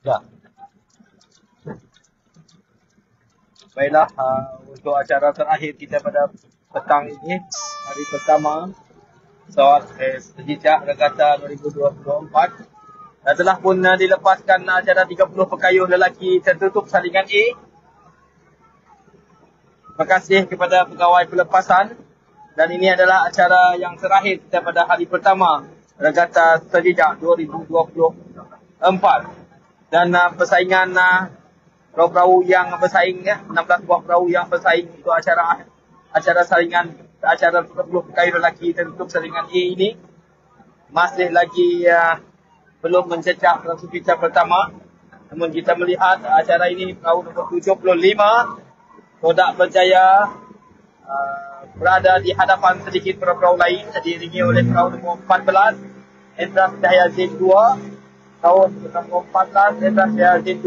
Ya. Baiklah, untuk acara terakhir kita pada petang ini, hari pertama pesawat Sejijak Regata 2024, dan telah pun dilepaskan acara 30 pekayuh lelaki tertutup salingan A. Terima kasih kepada pegawai pelepasan, dan ini adalah acara yang terakhir kita pada hari pertama Regata Sejijak 2024. Dan persaingan perahu-perahu yang bersaing, 16 buah perahu yang bersaing untuk acara saringan, acara 30 pekayuh lelaki tertutup saringan A ini masih lagi belum mencecah perahu kita pertama. Namun kita melihat acara ini perahu nombor 75 Kodak Berjaya berada di hadapan sedikit perahu-perahu lain, diiringi oleh perahu nombor 14 Endras Cahaya Zin 2. Tahun nombor 14 Endras Cahaya Zin 2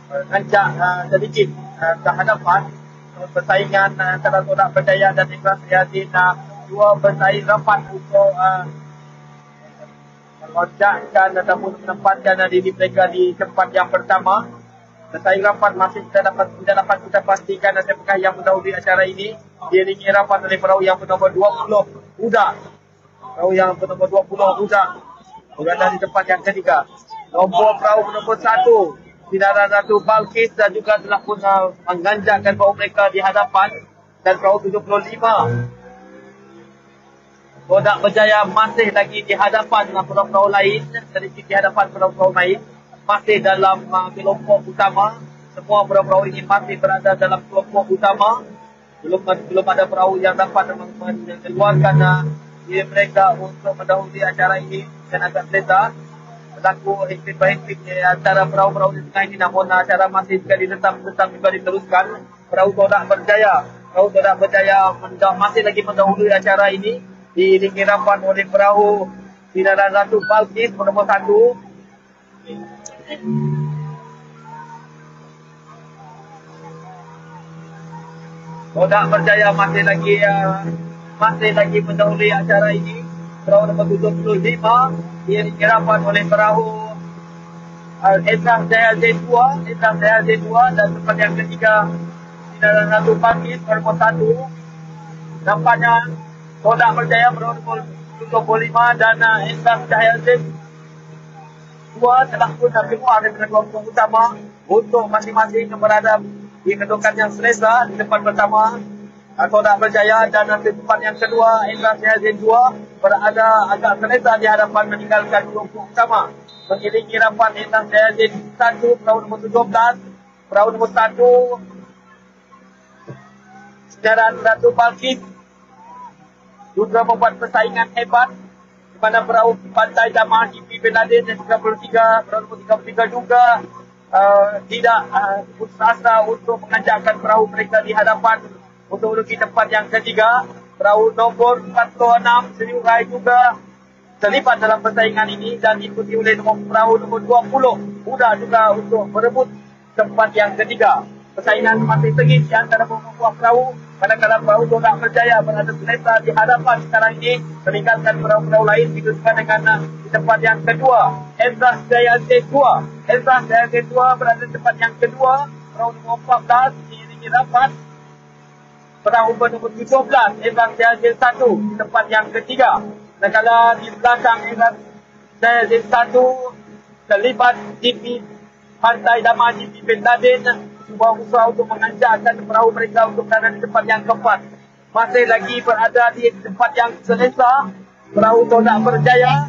mengancak sedikit ke hadapan. Persaingan antara Kodak Berjaya dan Endras Cahaya Zin 2 bersaing rapat untuk melonjakkan ataupun menempatkan diri mereka di tempat yang pertama. Bersaing rapat masih tidak dapat kita pastikan siapakah yang mendahului acara ini. Diiringi rapat oleh perahu yang bernomor 20 Uda. Perahu yang bernomor 20 Uda berada di tempat yang ketiga. Nombor perahu bernomor 1 Sinaran Ratu Balkis dan juga telah pun mengganjakkan perahu mereka di hadapan. Dan perahu 75 Kodak Berjaya masih lagi di hadapan perahu-perahu lain, sedikit di hadapan perahu-perahu lain, masih dalam kelompok utama. Semua perahu-perahu ini masih berada dalam kelompok utama. Belum ada perahu yang dapat mengeluarkan diri mereka untuk mendahului acara ini, dan agak selesa berlaku himpit-himpit antara perahu-perahu di tengah ini. Namun acara masih juga tetap juga diteruskan. Perahu Kodak Berjaya masih lagi mendahului acara ini, diiringi rapat oleh perahu Sinaran Ratu Balkis bernomor 1. Kodak Berjaya masih lagi mendahului acara ini. Perahu nombor 75 diiringi rapat oleh perahu Endras Cahaya Zin 2 dan tempat yang ketiga Sinaran Ratu Balkis bernomor 1. Nampaknya Kodak Berjaya bernomor 25 dan Endras Cahaya Zin 2 telah pun keluar dari kelompok utama untuk masing-masing berada di kedudukan yang selesa. Di tempat pertama Kodak Berjaya dan di tempat yang kedua Endras Cahaya Zin 2 berada agak selesa di hadapan meninggalkan kelompok utama. Mengiringi rapat Endras Cahaya Zin 1 perahu nombor 17, perahu nombor 1 Sinaran Ratu Balkis juga membuat persaingan hebat, di mana perahu Pantai Damai GP Bin Laden yang 33, perahu nombor 33 juga tidak putus asa untuk mengajakkan perahu mereka di hadapan untuk menuju tempat yang ketiga. Perahu nombor 46 Seri Urai juga terlibat dalam persaingan ini dan diikuti oleh perahu nombor 20 Uda juga untuk berebut tempat yang ketiga. Persaingan masih sengit di antara beberapa perahu, manakala perahu Kodak Berjaya berada selesa di hadapan sekarang ini, meninggalkan perahu-perahu lain didudukkan dengan di tempat yang kedua Endras Cahaya Zin 2. Endras Cahaya Zin 2 berada di tempat yang kedua, perahu nombor 14 diiringi rapat perahu nombor 17 Endras Cahaya Zin 1 di tempat yang ketiga. Manakala di belakang Endras Cahaya Zin 1 terlibat GP Pantai Damai GP Bin Laden, sebuah usaha untuk menganjakkan perahu mereka untuk berada di tempat yang keempat. Masih lagi berada di tempat yang selesa. Perahu Kodak Berjaya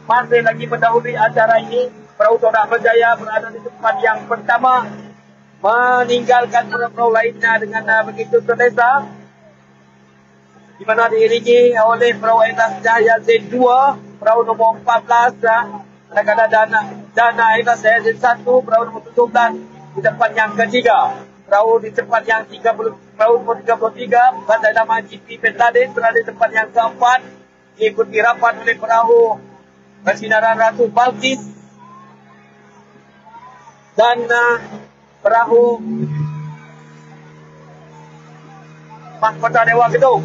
masih lagi mendahului acara ini. Perahu Kodak Berjaya berada di tempat yang pertama, meninggalkan perahu lainnya dengan begitu selesa, di mana diiringi oleh perahu Endras Cahaya Zin 2, perahu nombor 14, manakala Dana Endras Cahaya Zin 1, perahu nombor 17 di tempat yang ketiga. Perahu di tempat yang 30, perahu nombor 33 Pantai Damai GP Bin Laden berada di tempat yang keempat, diikuti rapat oleh perahu Sinaran Ratu Balkis dan perahu Mahkota Dewa Gedung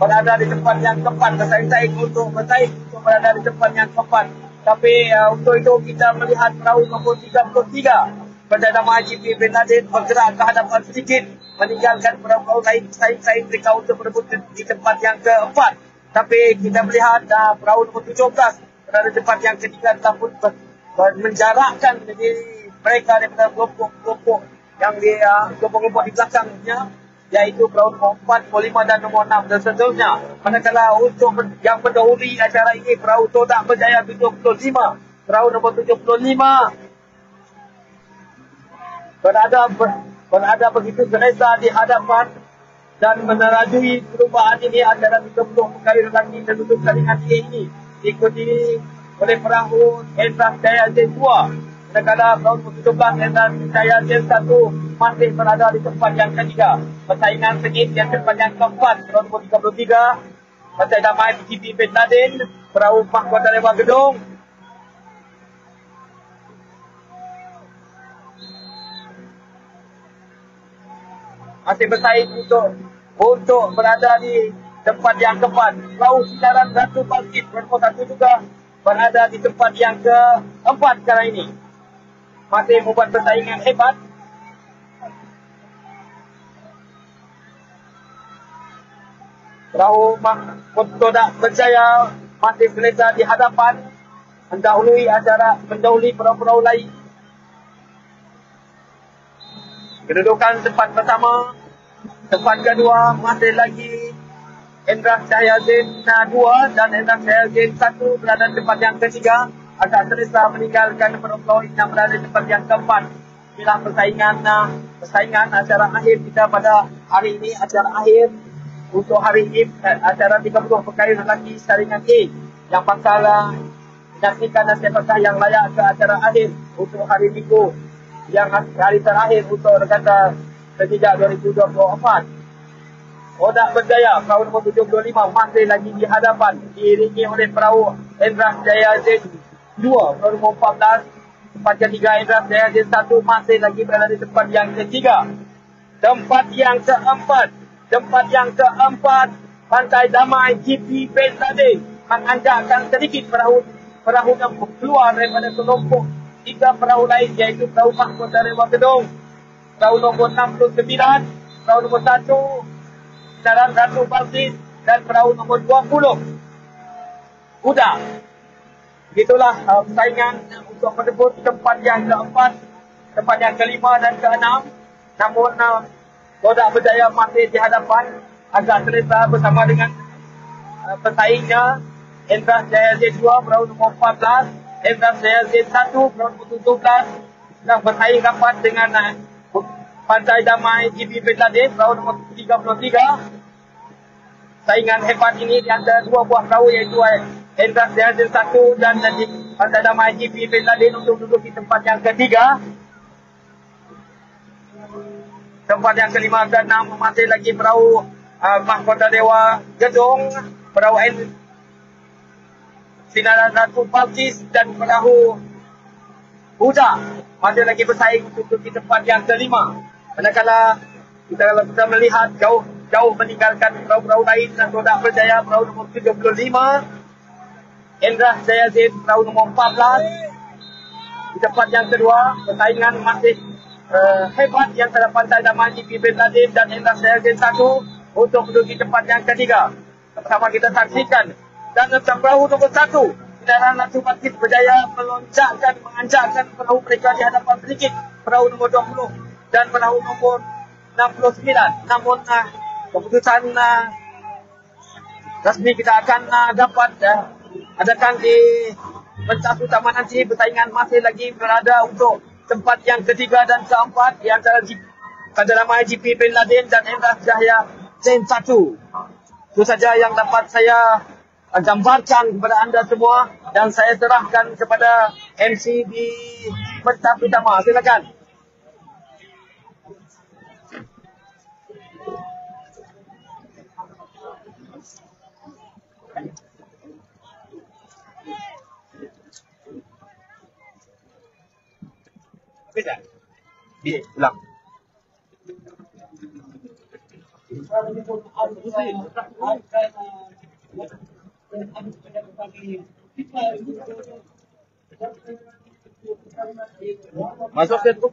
berada di tempat yang keempat. Bersaing untuk berada di tempat yang keempat. Tapi untuk itu kita melihat perahu nombor 33 Perdana Mahal GP Bin Laden bergerak ke hadapan sedikit, meninggalkan perahu-perahu lain saing-saing mereka untuk berebut di tempat yang keempat. Tapi kita melihat perahu nombor 17 berada di tempat yang ketiga telah pun menjarakkan diri mereka daripada kelompok-kelompok yang di kelompok-kelompok di belakangnya, iaitu perahu nombor 4, nombor 5 dan nombor 6 dan seterusnya. Manakala untuk yang mendahului acara ini perahu Todak Berjaya 75, perahu nombor 75 berada begitu selesa di hadapan dan menerajui perubahan ini acara 30 pegawai lelaki tertutup saringan ini diikuti oleh perahu Endras Jaya Zen 2. Manakala perahu 17 Endras Jaya Zen 1 masih berada di tempat yang ketiga. Persaingan sengit yang tempat yang keempat, perahu 33 Pantai Damai GP Bin Laden, perahu Mahkota Dewa Gedung masih bersaing untuk berada di tempat yang keempat. Perahu Sinaran Ratu Bangkit nombor 1 juga berada di tempat yang keempat sekarang ini. Masih membuat persaingan hebat. Perahu Todak Berjaya masih selesa di hadapan, mendahului perahu-perahu lain. Kedudukan tempat pertama, tempat kedua masih lagi Endras Jaya Zen 2 dan Endras Jaya Zen 1 berada di tempat yang ketiga. Agak selesa meninggalkan perahu yang berada di tempat yang keempat. Inilah persaingan acara akhir kita pada hari ini. Acara akhir untuk hari ini, acara 30 pegawai lelaki saringan A yang bakal menyaksikan siapakah yang layak ke acara akhir untuk hari Minggu yang hari terakhir untuk regata sejak 2024. Todak Berjaya perahu nombor 75 masih lagi di hadapan, diiringi oleh perahu Endras Jaya Zen 2 perahu nombor 14. Tempat ketiga Endras Jaya Zen 1 masih lagi berada di tempat yang ketiga. Tempat yang keempat Pantai Damai GP Bin Laden menganjakkan sedikit perahu yang keluar daripada kelompok 3 perahu lain, iaitu perahu Mahkota Dewa Gedung, perahu nombor 69, perahu nombor 1 Sinaran Ratu Bangkit dan perahu nombor 20 Kuda. Begitulah persaingan untuk merebut tempat yang keempat, tempat yang kelima dan keenam. Namun Todak Berjaya masih di hadapan, agak selesa bersama dengan pesaingnya Endras Jaya Zen 2 perahu nombor 14, Endras Jaya Zen 1 perahu nombor 17 yang bersaing rapat dengan Pantai Damai GP Bin Laden perahu nombor 33. Saingan hebat ini di antara dua buah perahu, iaitu Endras Jaya Zen 1 dan Pantai Damai GP Bin Laden untuk duduk di tempat yang ketiga. Tempat yang kelima dan enam masih lagi perahu Mahkota Dewa Gedung, perahu Sinaran Ratu Bangkit dan perahu Kuda masih lagi bersaing untuk duduk di tempat yang kelima. Manakala kita melihat jauh meninggalkan perahu-perahu lain dan Todak Berjaya perahu nombor 75, Endras Jaya Zen perahu nombor 14 di tempat yang kedua. Persaingan masih hebat yang antara Pantai Damai GP Bin Laden dan Endras Jaya Zen 1 untuk duduk di tempat yang ketiga. Sama kita saksikan dan perahu nombor 1 Sinaran Ratu Bangkit berjaya menganjakkan perahu mereka di hadapan sedikit, perahu nombor 20 dan perahu nombor 69. Namun keputusan rasmi kita akan dapat adakan di pentas utama nanti. Persaingan masih lagi berada untuk tempat yang ketiga dan keempat di antara Pantai Damai GP Bin Laden dan Endras Jaya Zen 1. Itu saja yang dapat saya gambarkan kepada anda semua dan saya serahkan kepada MC di pentas utama. Silakan. Bisa? Bisa, ulang. Masuk set tu.